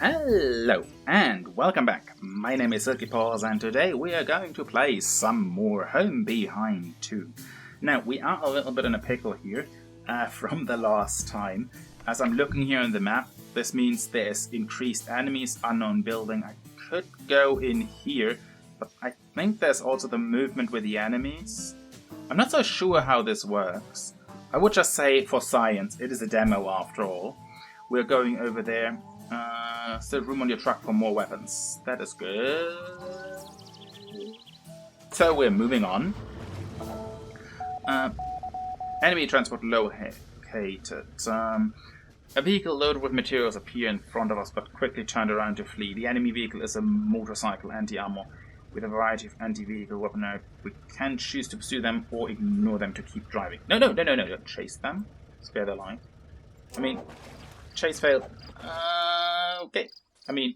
Hello and welcome back. My name is Silky, Paws, and today we are going to play some more Home Behind 2. Now, we are a little bit in a pickle here from the last time. As I'm looking here on the map, this means there's increased enemies, unknown building. I could go in here, but I think there's also the movement with the enemies. I'm not so sure how this works. I would just say, for science, it is a demo after all. We're going over there. Still room on your truck for more weapons. That is good. So we're moving on. Enemy transport located. A vehicle loaded with materials appear in front of us, but quickly turned around to flee. The enemy vehicle is a motorcycle anti-armor with a variety of anti-vehicle weaponry. We can choose to pursue them or ignore them to keep driving. No, don't chase them. Spare their life. I mean, chase failed. Okay. I mean,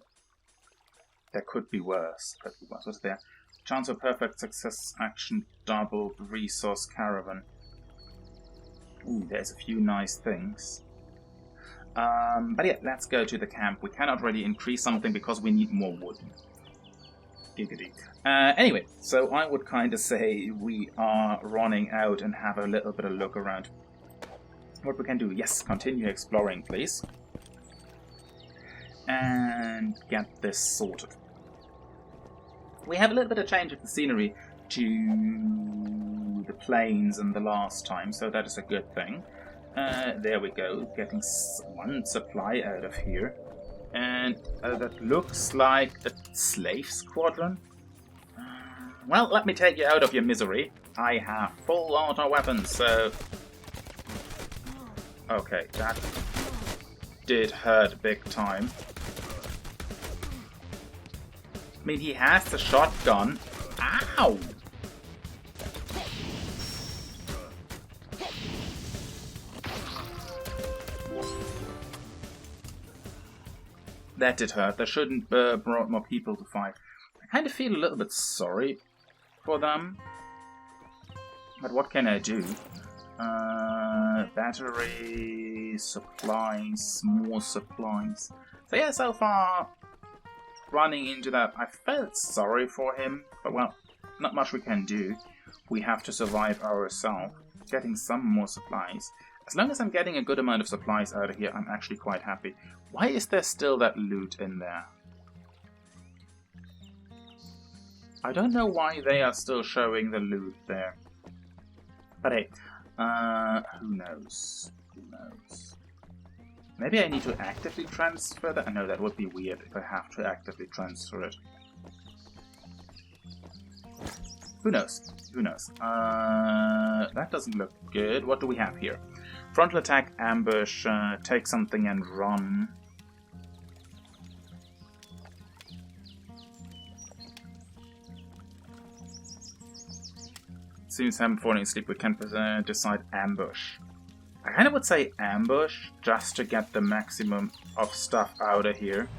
there could be worse. What's there? Chance of perfect success, action, double, resource, caravan. Ooh, there's a few nice things. But yeah, let's go to the camp. We cannot really increase something because we need more wood. Giggity. Anyway, so I would kind of say we are running out and have a little bit of look around. What we can do? Yes, continue exploring, please. And get this sorted. We have a little bit of change of the scenery to the plains and the last time, so that is a good thing. There we go, getting one supply out of here. And that looks like a slave squadron. Well, let me take you out of your misery. I have full auto weapons, so... Okay, that did hurt big time. I mean, he has the shotgun. Ow! That did hurt. They shouldn't brought more people to fight. I kind of feel a little bit sorry for them. But what can I do? Battery, supplies, more supplies. So yeah, so far, running into that, I felt sorry for him. But well, not much we can do. We have to survive ourselves. Getting some more supplies. As long as I'm getting a good amount of supplies out of here, I'm actually quite happy. Why is there still that loot in there? I don't know why they are still showing the loot there. But hey, who knows? Who knows? Maybe I need to actively transfer that? No, that would be weird if I have to actively transfer it. Who knows? Who knows? That doesn't look good. What do we have here? Frontal attack, ambush, take something and run. Since I'm falling asleep, we can decide ambush. I kind of would say ambush, just to get the maximum of stuff out of here.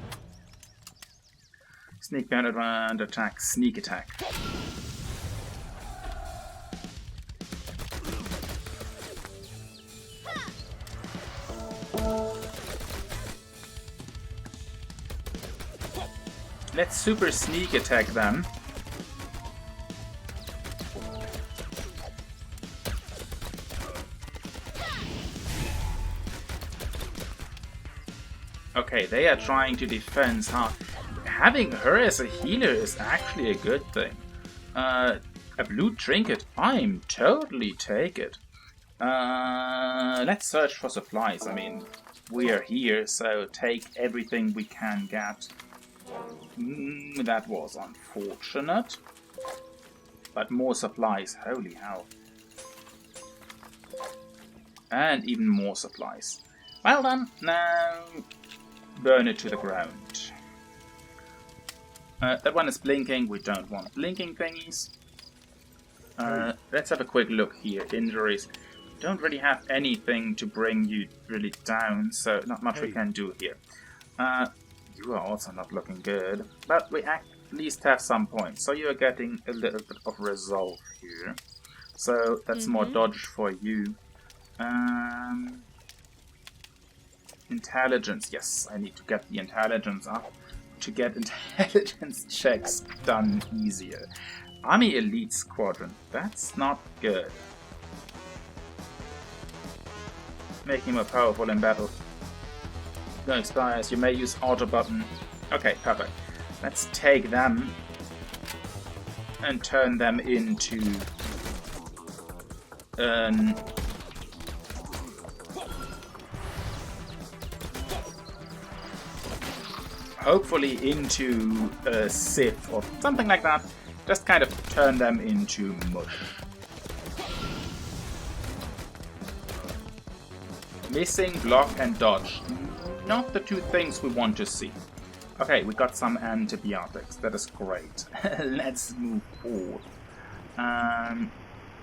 Sneak and attack, sneak attack. Let's super sneak attack them. Okay, they are trying to defend, huh? Having her as a healer is actually a good thing. A blue trinket, I'm totally take it. Let's search for supplies. I mean, we are here, so take everything we can get. That was unfortunate. But more supplies, holy hell. And even more supplies. Well done, now burn it to the ground. That one is blinking, we don't want blinking thingies. Let's have a quick look here, injuries. Don't really have anything to bring you really down, so not much we can do here. You are also not looking good, but we at least have some points, so you are getting a little bit of resolve here. So that's more dodge for you. Intelligence. Yes, I need to get the intelligence up to get intelligence checks done easier. Army Elite Squadron. That's not good. Making more powerful in battle. No expires. You may use auto button. Okay, perfect. Let's take them and turn them into hopefully into a Sith or something like that. Just kind of turn them into mush. Missing, block, and dodge. Not the two things we want to see. Okay, we got some antibiotics. That is great. Let's move forward.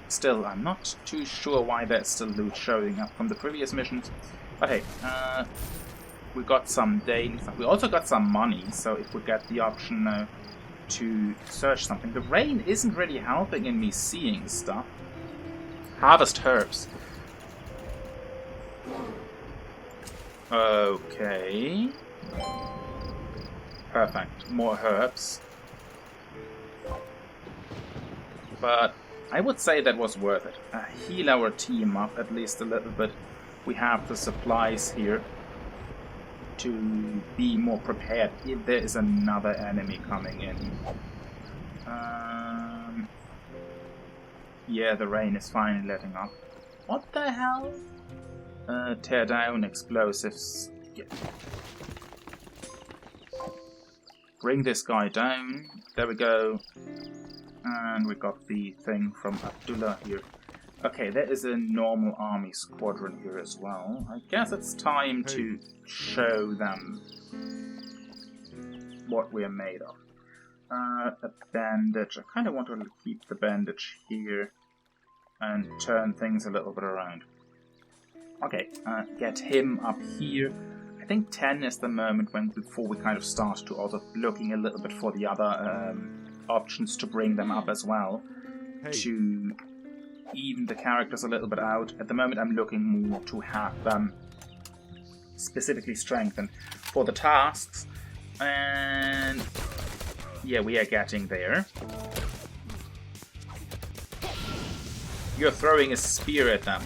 Still, I'm not too sure why there's still loot showing up from the previous missions. But hey, we got some daily stuff. We also got some money, so if we get the option to search something. The rain isn't really helping in me seeing stuff. Harvest herbs. Okay. Perfect. More herbs. But I would say that was worth it. Heal our team up at least a little bit. We have the supplies here to be more prepared if there is another enemy coming in. Yeah, the rain is finally letting up. What the hell? Tear down explosives. Yeah. Bring this guy down. There we go. And we got the thing from Abdullah here. Okay, there is a normal army squadron here as well. I guess it's time to show them what we are made of. A bandage. I kind of want to keep the bandage here and turn things a little bit around. Okay, get him up here. I think 10 is the moment before we kind of start to also looking a little bit for the other options to bring them up as well. To even the characters a little bit out. At the moment I'm looking more to have them specifically strengthened for the tasks. And yeah, we are getting there. You're throwing a spear at them.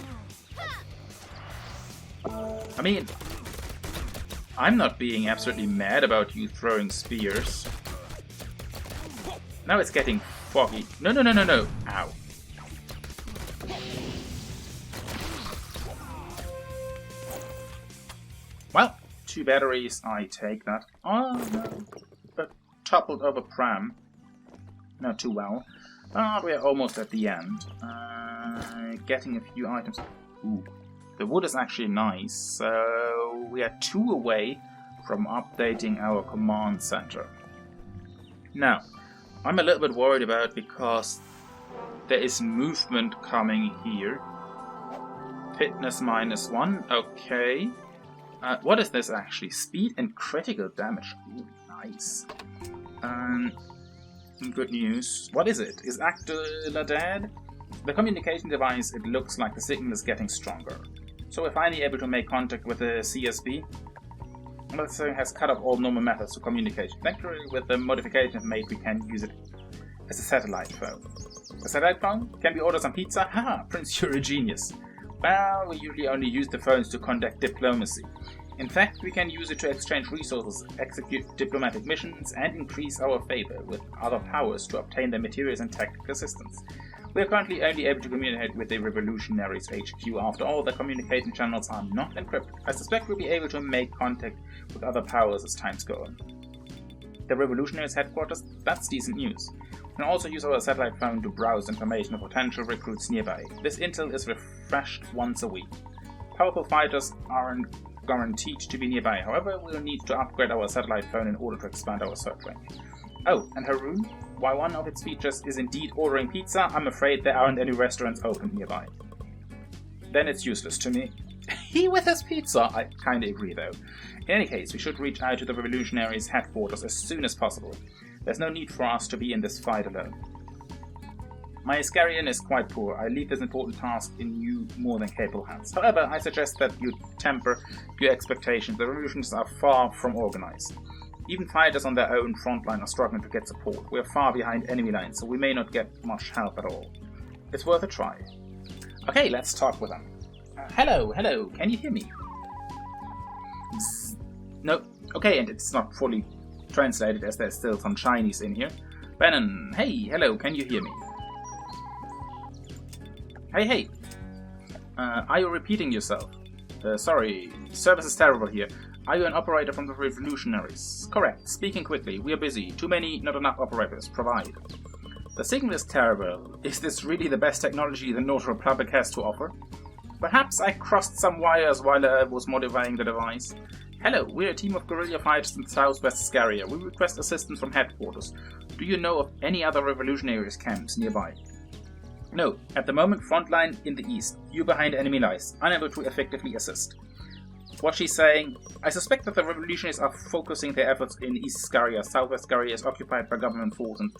I mean, I'm not being absolutely mad about you throwing spears. Now it's getting foggy. No, no, no, no, no. Ow. Well, 2 batteries, I take that. Oh, no. A toppled over pram. Not too well. We're almost at the end. Getting a few items. Ooh. The wood is actually nice, so we are 2 away from updating our command center. Now, I'm a little bit worried about because there is movement coming here. Fitness -1, okay. What is this actually? Speed and critical damage. Ooh, nice. Good news. What is it? Is Abdullah dead? The communication device, it looks like the signal is getting stronger. So we're finally able to make contact with the CSB. This has cut off all normal methods of communication. Thankfully, with the modifications made, we can use it as a satellite phone. A satellite phone? Can we order some pizza? Haha, Prince, you're a genius. Well, we usually only use the phones to conduct diplomacy. In fact, we can use it to exchange resources, execute diplomatic missions, and increase our favor with other powers to obtain their materials and tactical assistance. We are currently only able to communicate with the Revolutionaries HQ. After all, the communication channels are not encrypted. I suspect we'll be able to make contact with other powers as times go on. The Revolutionaries headquarters? That's decent news. We can also use our satellite phone to browse information of potential recruits nearby. This intel is refreshed once a week. Powerful fighters aren't guaranteed to be nearby. However, we'll need to upgrade our satellite phone in order to expand our search range. Oh, and Haroon? While one of its features is indeed ordering pizza, I'm afraid there aren't any restaurants open nearby. Then it's useless to me. He with his pizza! I kinda agree though. In any case, we should reach out to the Revolutionaries' headquarters as soon as possible. There's no need for us to be in this fight alone. My Iscarian is quite poor. I leave this important task in you more than capable hands. However, I suggest that you temper your expectations. The revolutions are far from organized. Even fighters on their own front line are struggling to get support. We are far behind enemy lines, so we may not get much help at all. It's worth a try. Okay, let's talk with them. Hello, can you hear me? No, okay, and it's not fully translated as there's still some Chinese in here. Bannon, hey, hello, can you hear me? Hey. Are you repeating yourself? Sorry, service is terrible here. Are you an operator from the revolutionaries? Correct, speaking quickly, we are busy. Too many, not enough operators. Provide. The signal is terrible. Is this really the best technology the North Republic has to offer? Perhaps I crossed some wires while I was modifying the device. Hello, we're a team of guerrilla fighters in southwest Scaria. We request assistance from headquarters. Do you know of any other revolutionaries camps nearby? No, at the moment frontline in the east. You behind enemy lines, unable to effectively assist. What she's saying, I suspect that the revolutionaries are focusing their efforts in East Scaria. Southwest Scaria is occupied by government forces and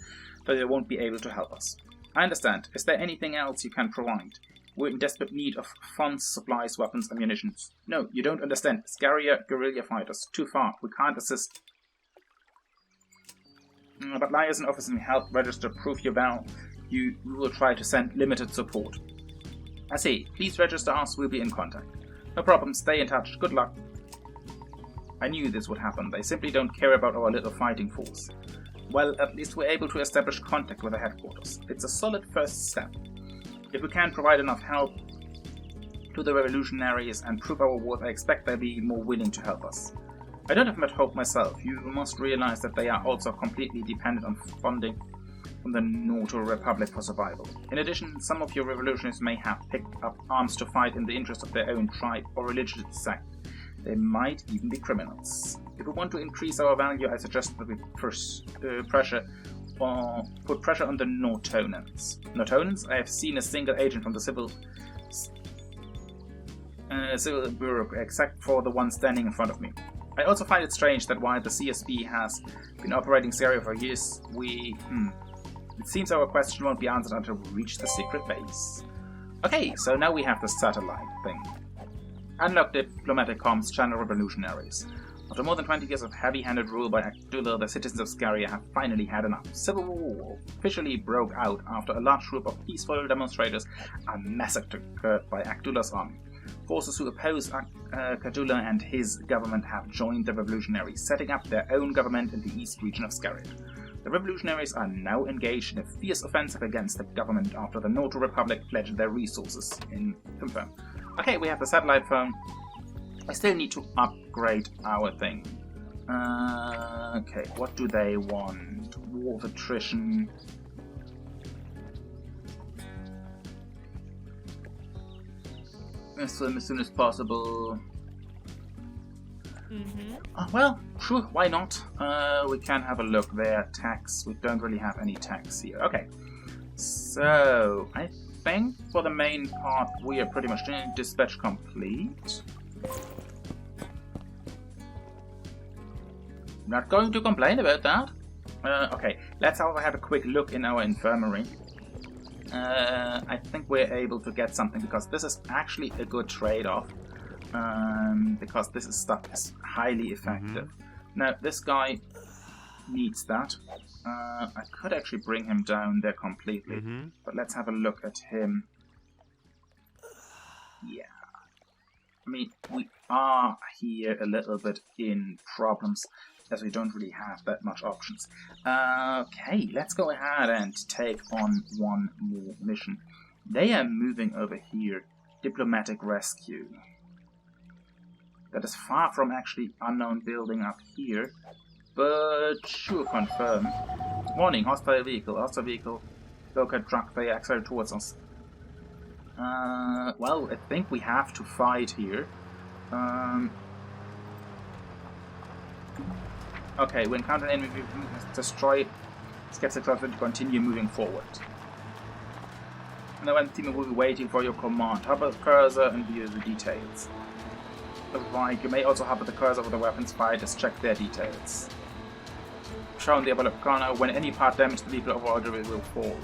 that they won't be able to help us. I understand. Is there anything else you can provide? We're in desperate need of funds, supplies, weapons, ammunition. No, you don't understand. Scaria guerrilla fighters. Too far. We can't assist. But liaison officer may help register, prove your vow. We will try to send limited support. I see. Please register us. We'll be in contact. No problem. Stay in touch. Good luck. I knew this would happen. They simply don't care about our little fighting force. Well, at least we're able to establish contact with the headquarters. It's a solid first step. If we can provide enough help to the revolutionaries and prove our worth, I expect they'll be more willing to help us. I don't have much hope myself. You must realize that they are also completely dependent on funding from the North Republic for survival. In addition, some of your revolutionaries may have picked up arms to fight in the interest of their own tribe or religious sect. They might even be criminals. If we want to increase our value, I suggest that we put pressure on the Nortonans. Nortonans? I have seen a single agent from the civil bureau, except for the one standing in front of me. I also find it strange that while the CSB has been operating Scaria for years, it seems our question won't be answered until we reach the secret base. Okay, so now we have the satellite thing. Unlock diplomatic comms, channel revolutionaries. After more than 20 years of heavy-handed rule by Abdullah, the citizens of Scaria have finally had enough. Civil war officially broke out after a large group of peaceful demonstrators are massacred by Abdullah's army. Forces who oppose Abdullah and his government have joined the revolutionaries, setting up their own government in the east region of Scaria. The revolutionaries are now engaged in a fierce offensive against the government after the North Republic pledged their resources in confirm. Okay, we have the satellite phone. I still need to upgrade our thing. Okay, what do they want? War of attrition. As soon as possible. Well, sure, why not? We can have a look there. Tax. We don't really have any tax here. Okay. So, I think for the main part we are pretty much doing dispatch complete. Not going to complain about that. Okay, let's also have a quick look in our infirmary. I think we're able to get something because this is actually a good trade-off. Because this stuff is highly effective. Now, this guy needs that. I could actually bring him down there completely. But let's have a look at him. Yeah. I mean, we are here a little bit in problems as we don't really have that much options. Okay, let's go ahead and take on one more mission. They are moving over here. Diplomatic rescue. That is far from actually unknown building up here. But sure, confirm. Warning, hostile vehicle. Hostile vehicle. Local truck, they accelerate towards us. Well, I think we have to fight here. Okay, we encounter an enemy, destroy. Get the cluster to continue moving forward. And the one team will be waiting for your command. Hover the cursor and view the details. Right, you may also hover the cursor over the weapons fighters, check their details. Shown in the upper left corner, when any part damage the vehicle overall will fall.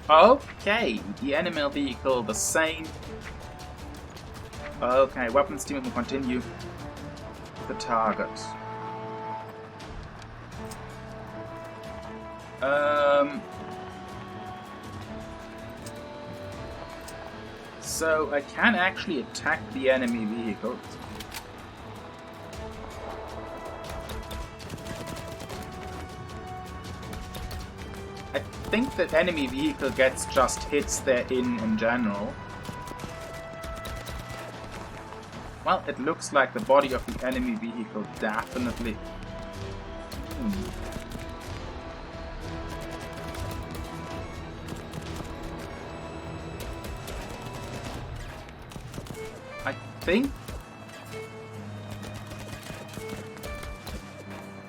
Okay, the enemy vehicle the same. Okay, weapons team will continue the target. So I can actually attack the enemy vehicle. I think that enemy vehicle gets just hits they're in general. Well, it looks like the body of the enemy vehicle definitely...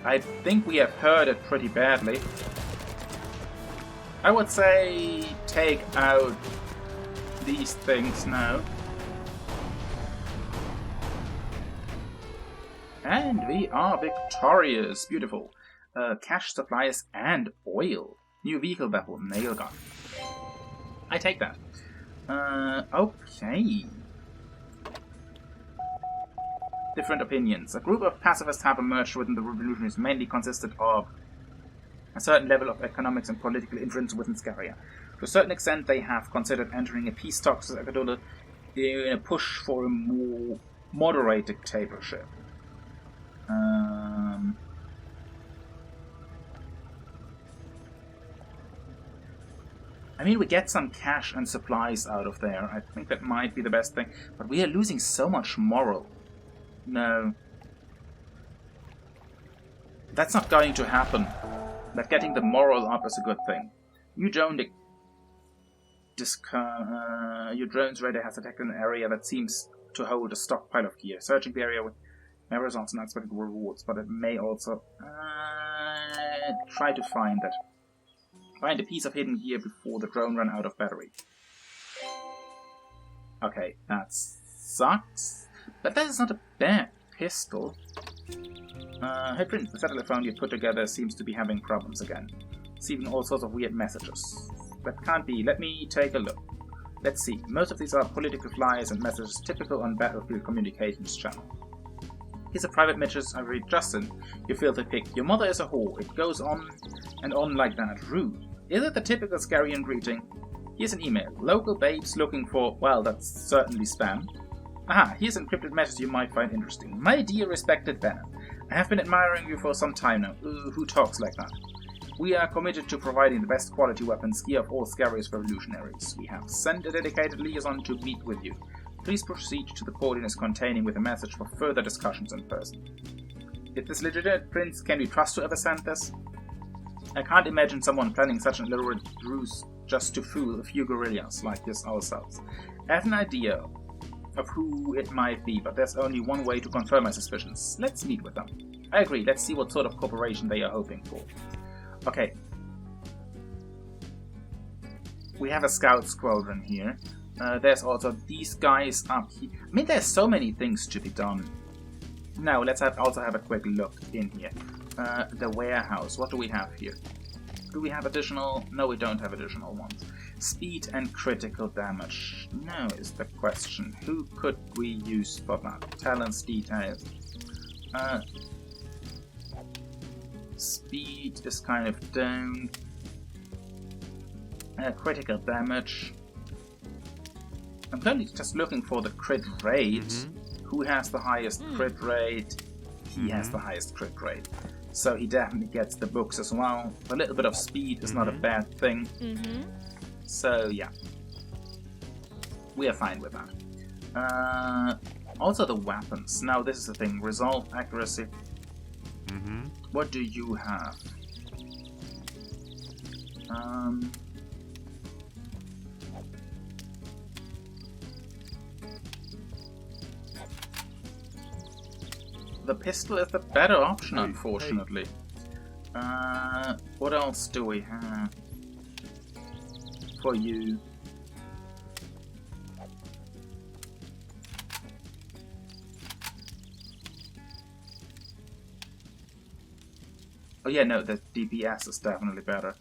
I think we have hurt it pretty badly. I would say take out these things now. And we are victorious. Beautiful. Cash supplies and oil. New vehicle weapon, nail gun. I take that. Okay. Different opinions. A group of pacifists have emerged within the revolutionaries, mainly consisted of a certain level of economics and political influence within Scaria. To a certain extent, they have considered entering a peace talks with Akadula in a push for a more moderate dictatorship. I mean, we get some cash and supplies out of there. I think that might be the best thing. But we are losing so much moral. No. That's not going to happen. But getting the moral up is a good thing. Your drone's radar has detected an area that seems to hold a stockpile of gear. Searching the area with results and unexpected rewards, but it may also try to find it. Find a piece of hidden gear before the drone run out of battery. Okay, that sucks. But that is not a bad pistol. Hey Prince, the satellite phone you put together seems to be having problems again. It's even all sorts of weird messages. That can't be. Let me take a look. Let's see. Most of these are political flyers and messages typical on battlefield communications channel. Here's a private message I read. Justin, you filthy pig. Your mother is a whore. It goes on and on like that. Rude. Is it the typical Scarian greeting? Here's an email. Local babes looking for... Well, that's certainly spam. Aha, here's an encrypted message you might find interesting. My dear respected Banner, I have been admiring you for some time now. Who talks like that? We are committed to providing the best quality weapons gear of all Scarius revolutionaries. We have sent a dedicated liaison to meet with you. Please proceed to the coordinates containing with a message for further discussions in person. Is this legitimate, Prince? Can we trust whoever sent this? I can't imagine someone planning such an elaborate ruse just to fool a few guerrillas like this ourselves. I have an idea of who it might be, but there's only one way to confirm my suspicions. Let's meet with them. I agree, let's see what sort of cooperation they are hoping for. Okay. We have a scout squadron here. There's also these guys up here. I mean, there's so many things to be done. Now, let's also have a quick look in here. The warehouse. What do we have here? Do we have additional? No, we don't have additional ones. Speed and critical damage. Now is the question. Who could we use for that? Talents, details. Speed is kind of down. Critical damage. I'm currently just looking for the crit rate. Who has the highest crit rate? He has the highest crit rate. So he definitely gets the books as well. A little bit of speed is not a bad thing. So yeah. We are fine with that. Also the weapons. Now this is the thing. Resolve, accuracy. What do you have? The pistol is the better option, unfortunately. What else do we have for you? Oh yeah, no, the DPS is definitely better.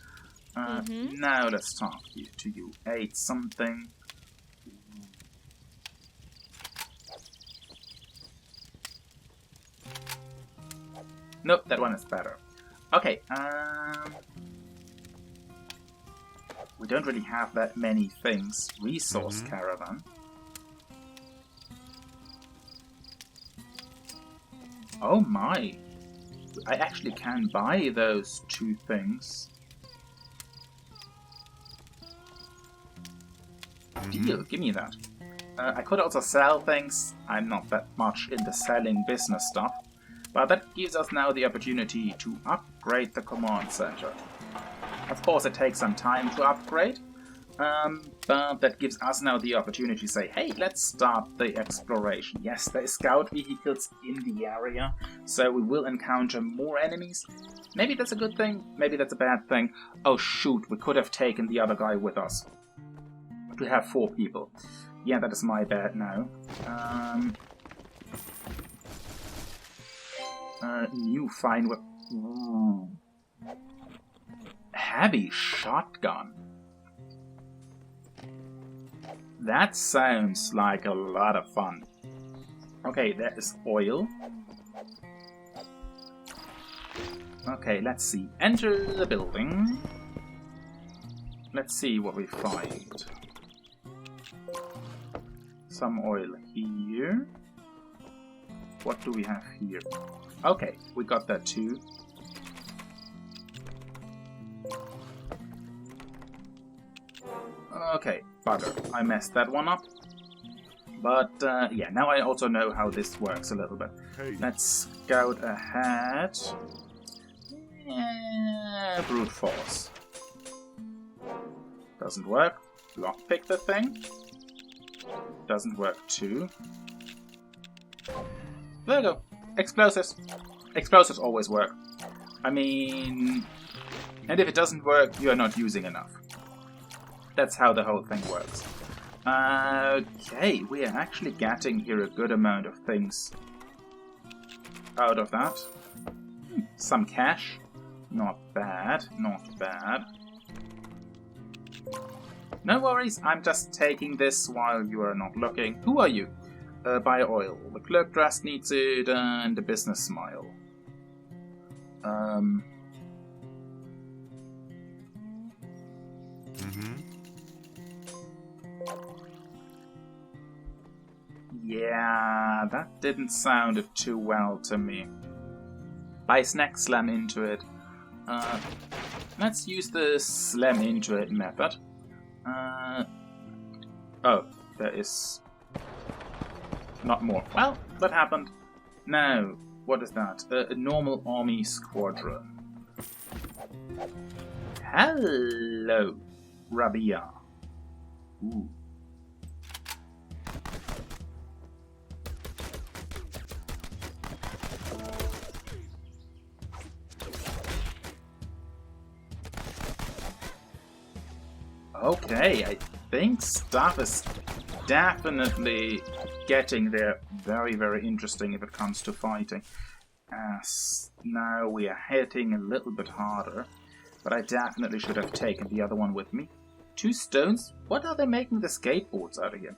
Now let's talk to you. Ate something. Nope, that one is better. Okay, we don't really have that many things. Resource caravan. Oh my! I actually can buy those 2 things. Deal, give me that. I could also sell things. I'm not that much into selling business stuff. But that gives us now the opportunity to upgrade the command center. Of course, it takes some time to upgrade. But that gives us now the opportunity to say, hey, let's start the exploration. Yes, there are scout vehicles in the area, so we will encounter more enemies. Maybe that's a good thing, maybe that's a bad thing. Oh shoot, we could have taken the other guy with us. We have 4 people. Yeah, that is my bad now. New fine weapon. Heavy shotgun. That sounds like a lot of fun. Okay, there is oil. Okay, let's see. Enter the building. Let's see what we find. Some oil here. What do we have here? Okay, we got that too. Okay, bugger. I messed that one up. But, yeah, now I also know how this works a little bit. Let's scout ahead. Yeah, brute force. Doesn't work. Lockpick the thing. Doesn't work too. There we go. Explosives. Explosives always work. I mean... And if it doesn't work, you are not using enough. That's how the whole thing works. Okay, we are actually getting here a good amount of things out of that. Some cash. Not bad, not bad. No worries, I'm just taking this while you are not looking. Who are you? Buy oil. The clerk dress needs it, and the business smile. Yeah, that didn't sound too well to me. Buy snack, slam into it. Let's use the slam into it method. Oh, there is not more. Well, that happened. Now, what is that? A normal army squadron. Hello, Rabia. Ooh. Okay, I think stuff is definitely getting there. Very, very interesting if it comes to fighting. As now we are hitting a little bit harder, but I definitely should have taken the other one with me. 2 stones? What are they making the skateboards out of here?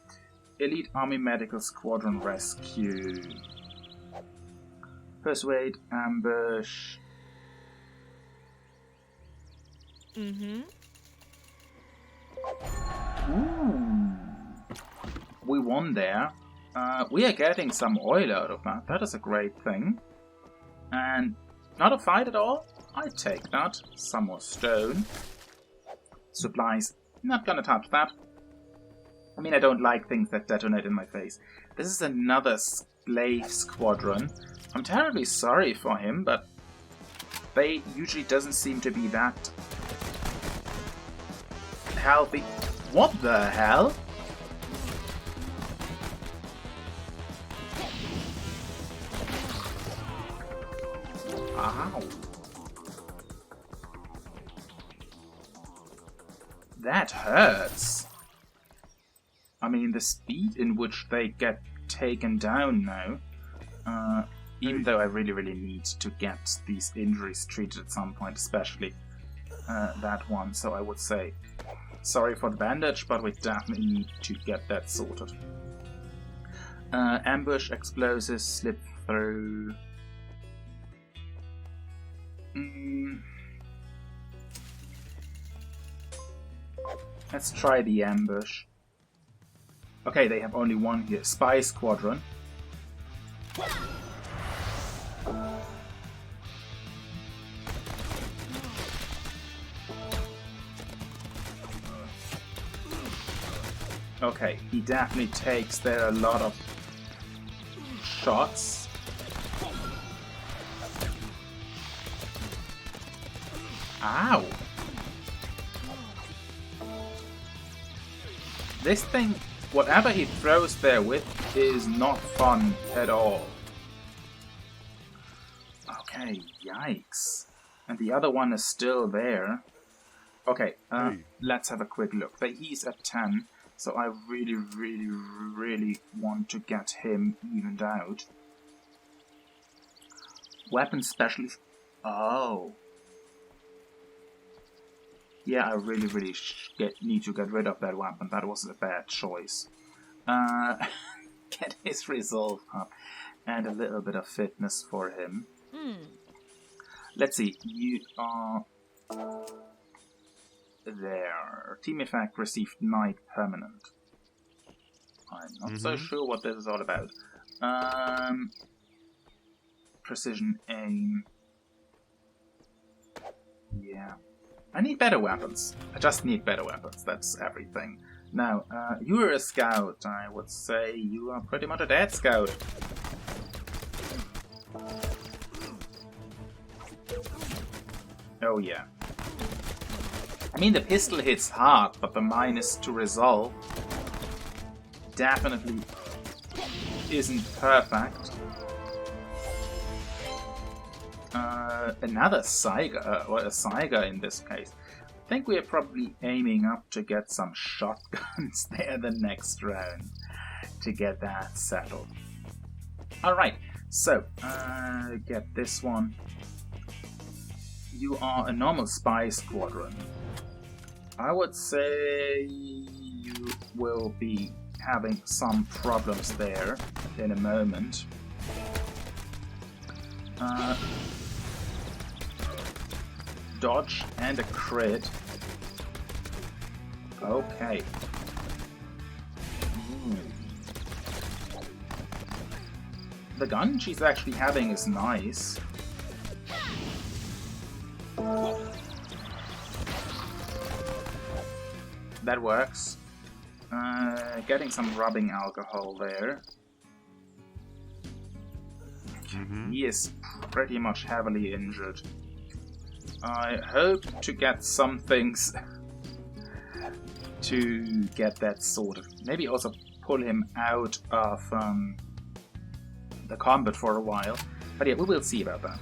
Elite Army Medical Squadron Rescue. Persuade, ambush. Ooh. We won there. We are getting some oil out of that. That is a great thing. And not a fight at all? I take that. Some more stone. Supplies. Not gonna touch that. I mean, I don't like things that detonate in my face. This is another slave squadron. I'm terribly sorry for him, but they usually doesn't seem to be that healthy. What the hell? Ow. That hurts. I mean, the speed in which they get taken down now. Even though I really, really need to get these injuries treated at some point, especially. that one, so I would say sorry for the bandage, but we definitely need to get that sorted. Ambush, explosives, slip through. Let's try the ambush. Okay, they have only one here. Spy Squadron. Okay, he definitely takes there a lot of shots. Ow! This thing, whatever he throws there with, is not fun at all. Okay, yikes. And the other one is still there. Okay, let's have a quick look. He's at 10, so I really want to get him evened out. Weapon specialist. Oh. Yeah, I really need to get rid of that weapon. That was a bad choice. Get his resolve up and a little bit of fitness for him. Let's see, you are there. Team effect received Night permanent. I'm not so sure what this is all about. Precision aim. Yeah. I need better weapons. I just need better weapons. That's everything. Now, you're a scout. I would say you are pretty much a dead scout. Oh yeah. I mean, the pistol hits hard, but the minus to resolve definitely isn't perfect. Another Saiga, or a Saiga in this case. I think we are probably aiming up to get some shotguns there the next round to get that settled. Alright, so, get this one. You are a normal spy squadron. I would say you will be having some problems there in a moment. Dodge and a crit. Okay. The gun she's actually having is nice. That works. Getting some rubbing alcohol there. He is pretty much heavily injured. I hope to get some things to get that sorted. Maybe also pull him out of the combat for a while. But yeah, we will see about that.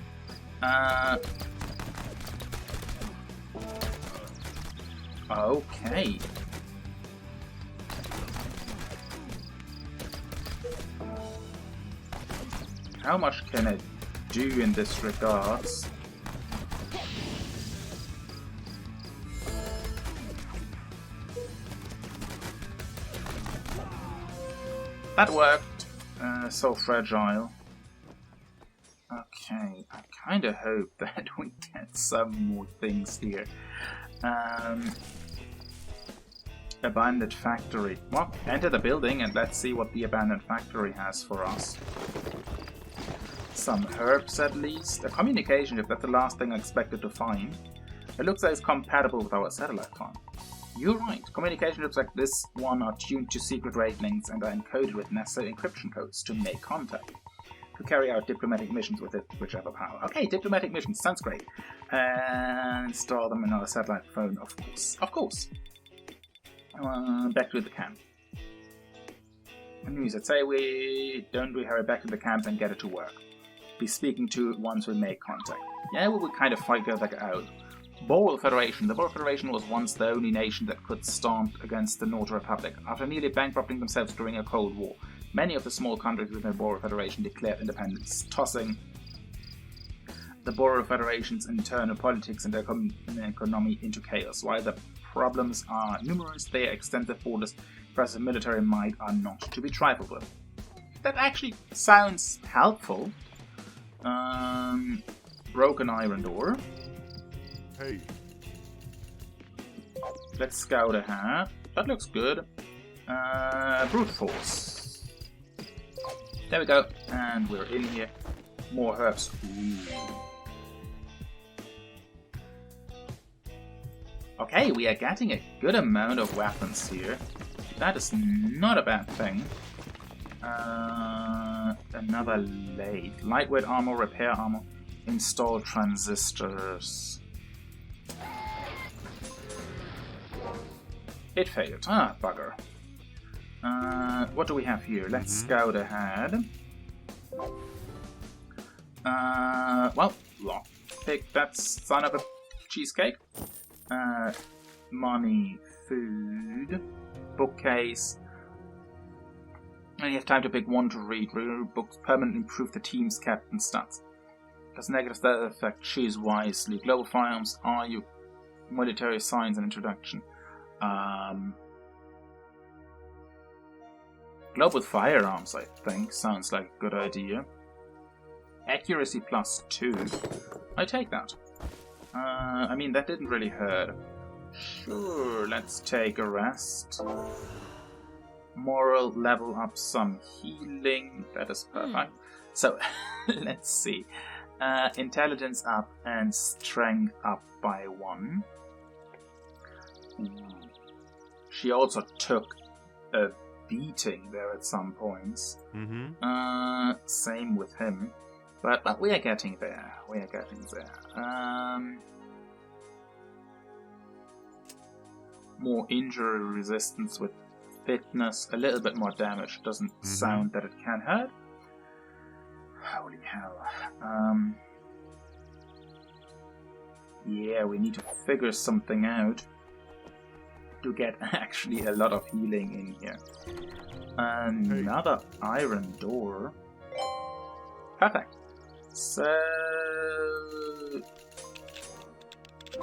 Okay. How much can I do in this regards? That worked. So fragile. Okay, I kinda hope that we get some more things here. Abandoned factory. Well, enter the building and let's see what the abandoned factory has for us. Some herbs at least. A communication chip, that's the last thing I expected to find. It looks like it's compatible with our satellite phone. You're right. Communication chips like this one are tuned to secret rate links and are encoded with necessary encryption codes to make contact. To carry out diplomatic missions with it, whichever power. Okay, diplomatic missions, sounds great. And install them in our satellite phone, of course. Of course. Back to the camp. News, I'd say we hurry back to the camp and get it to work. Be speaking to it once we make contact. Yeah, we would kind of fight that out. Boral Federation. The Boral Federation was once the only nation that could stomp against the North Republic. After nearly bankrupting themselves during a Cold War, many of the small countries within the Boral Federation declared independence, tossing the Borough Federation's internal politics and economy into chaos. While the problems are numerous, their extensive borders versus military might are not to be trifled with. That actually sounds helpful. Broken iron door. Hey. Let's scout ahead. That looks good. Brute force. There we go. And we're in here. More herbs. Ooh. Okay, we are getting a good amount of weapons here. That is not a bad thing. Another lathe. Lightweight armor, repair armor, install transistors. It failed. Ah, bugger. What do we have here? Let's scout ahead. Well, lockpick that son of a cheesecake. Money, food, bookcase. And you have time to pick one to read. Books permanently improve the team's captain stats. As negative stat effect, choose wisely. Global firearms are your military science and introduction. Global firearms, I think, sounds like a good idea. Accuracy +2. I take that. I mean, that didn't really hurt. Sure, let's take a rest. Moral, level up some healing. That is perfect. So, let's see. Intelligence up and strength up by 1. She also took a beating there at some points. Same with him. But we are getting there. We are getting there. More injury resistance with fitness. A little bit more damage. Doesn't sound that it can hurt. Holy hell. Yeah, we need to figure something out to get actually a lot of healing in here. Another iron door. Perfect. So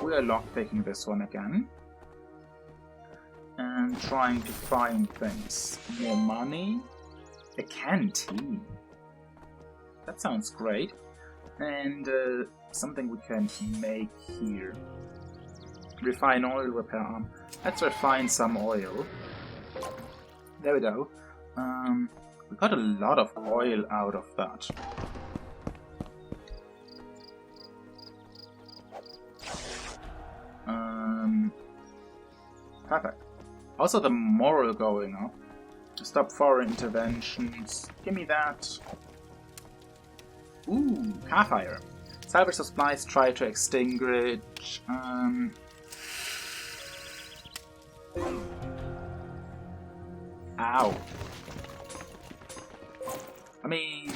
we are lockpicking this one again. And trying to find things. More money. A canteen. That sounds great. And something we can make here. Refine oil, repair arm. Let's refine some oil. There we go. We got a lot of oil out of that. Perfect. Also the moral going up. Stop foreign interventions. Give me that. Ooh, car fire. Salvage supplies, try to extinguish. Ow. I mean...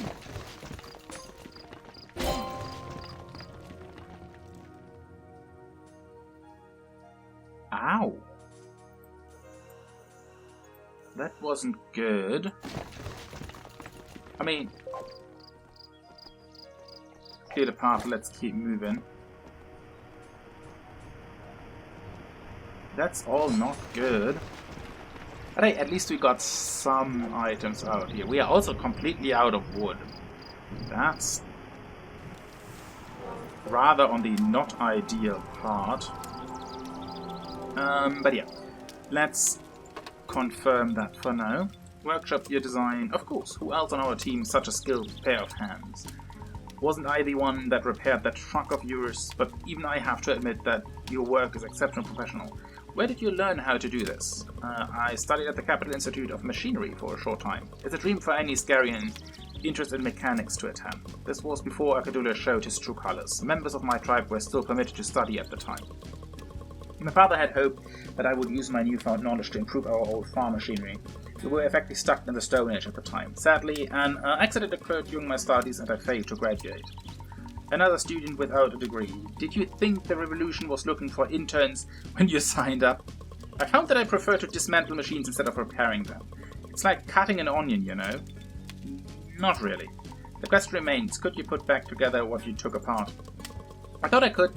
Ow. That wasn't good. I mean... Clear the path, let's keep moving. That's all not good. But hey, at least we got some items out here. We are also completely out of wood. That's rather on the not ideal part. But yeah, let's confirm that for now. Workshop your design. Of course, who else on our team such a skilled pair of hands? Wasn't I the one that repaired that truck of yours? But even I have to admit that your work is exceptional professional. Where did you learn how to do this? I studied at the Capital Institute of Machinery for a short time. It's a dream for any Scarian interested in mechanics to attend. This was before Akadula showed his true colors. Members of my tribe were still permitted to study at the time. My father had hoped that I would use my newfound knowledge to improve our old farm machinery. We were effectively stuck in the Stone Age at the time. Sadly, an accident occurred during my studies and I failed to graduate. Another student without a degree. Did you think the revolution was looking for interns when you signed up? I found that I prefer to dismantle machines instead of repairing them. It's like cutting an onion, you know? Not really. The question remains, could you put back together what you took apart? I thought I could.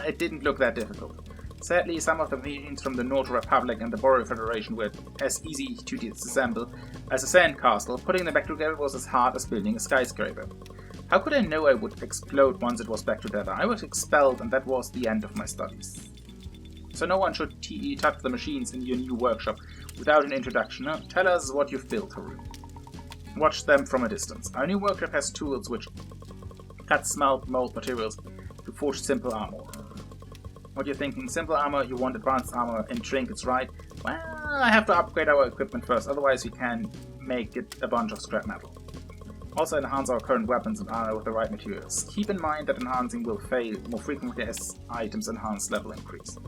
It didn't look that difficult. Sadly, some of the machines from the North Republic and the Borrow Federation were as easy to disassemble as a sandcastle. Putting them back together was as hard as building a skyscraper. How could I know I would explode once it was back together? I was expelled, and that was the end of my studies. So no one should touch the machines in your new workshop without an introduction. Huh? Tell us what you've built, Haru. Watch them from a distance. Our new workshop has tools which cut, smelt, mold materials to forge simple armor. What you're thinking? Simple armor, you want advanced armor and trinkets, right? Well, I have to upgrade our equipment first, otherwise we can make it a bunch of scrap metal. Also enhance our current weapons and armor with the right materials. Keep in mind that enhancing will fail more frequently as items enhance level increase.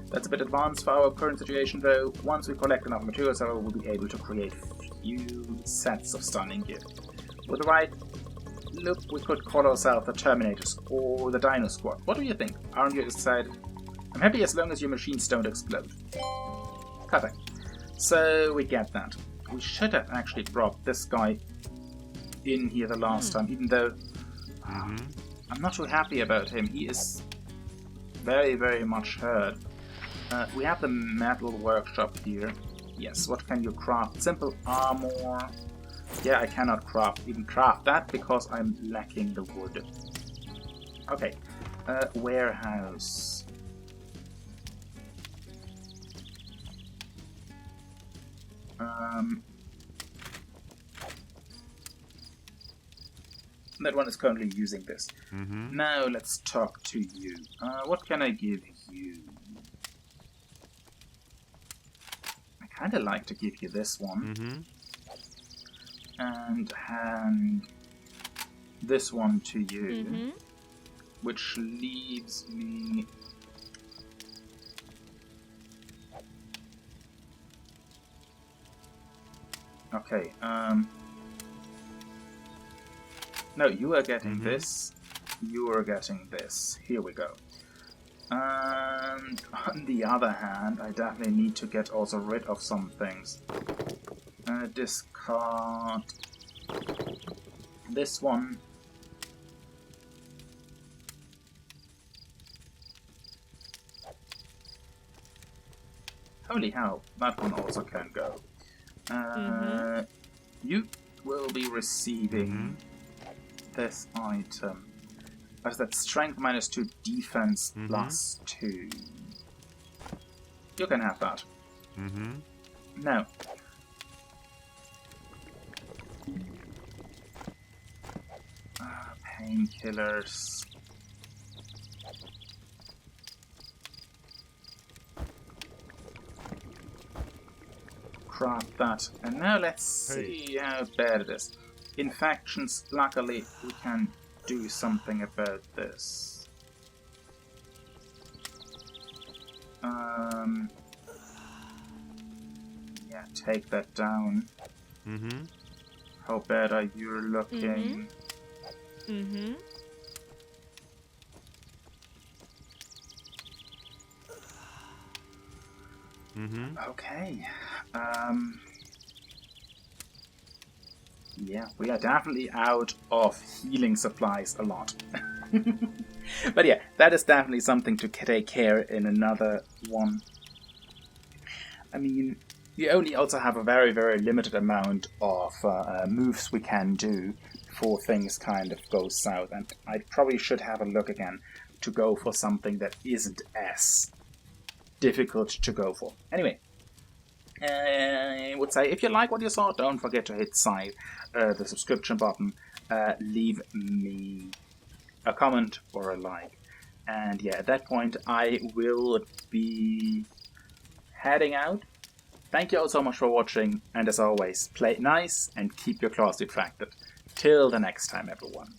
That's a bit advanced for our current situation though. Once we collect enough materials, however, we'll be able to create few sets of stunning gear. With the right look, we could call ourselves the Terminators or the Dino Squad. What do you think? Aren't you excited? I'm happy as long as your machines don't explode. Perfect. So we get that. We should have actually dropped this guy in here the last time, even though I'm not too happy about him. He is very, very much hurt. We have the metal workshop here. Yes, what can you craft? Simple armor. Yeah, I cannot even craft that because I'm lacking the wood. Okay, warehouse. That one is currently using this. Now let's talk to you. What can I give you? I kind of like to give you this one. And hand this one to you. Which leaves me... Okay, no, you are getting this, you are getting this. Here we go. And on the other hand, I definitely need to get also rid of some things. Discard this one. Holy hell, that one also can go. You will be receiving this item. As that strength -2, defense +2. You can have that. Now, painkillers. Craft that. And now let's see how bad it is. Infections, luckily we can do something about this. Yeah, take that down. How bad are you looking? Okay. Yeah, we are definitely out of healing supplies a lot. But yeah, that is definitely something to take care in another one. I mean, we only also have a very, very limited amount of moves we can do before things kind of go south. And I probably should have a look again to go for something that isn't as difficult to go for. Anyway, I would say if you like what you saw, don't forget to hit the subscription button, leave me a comment or a like, and yeah, at that point I will be heading out. Thank you all so much for watching, and as always, play nice and keep your claws retracted. Till the next time, everyone.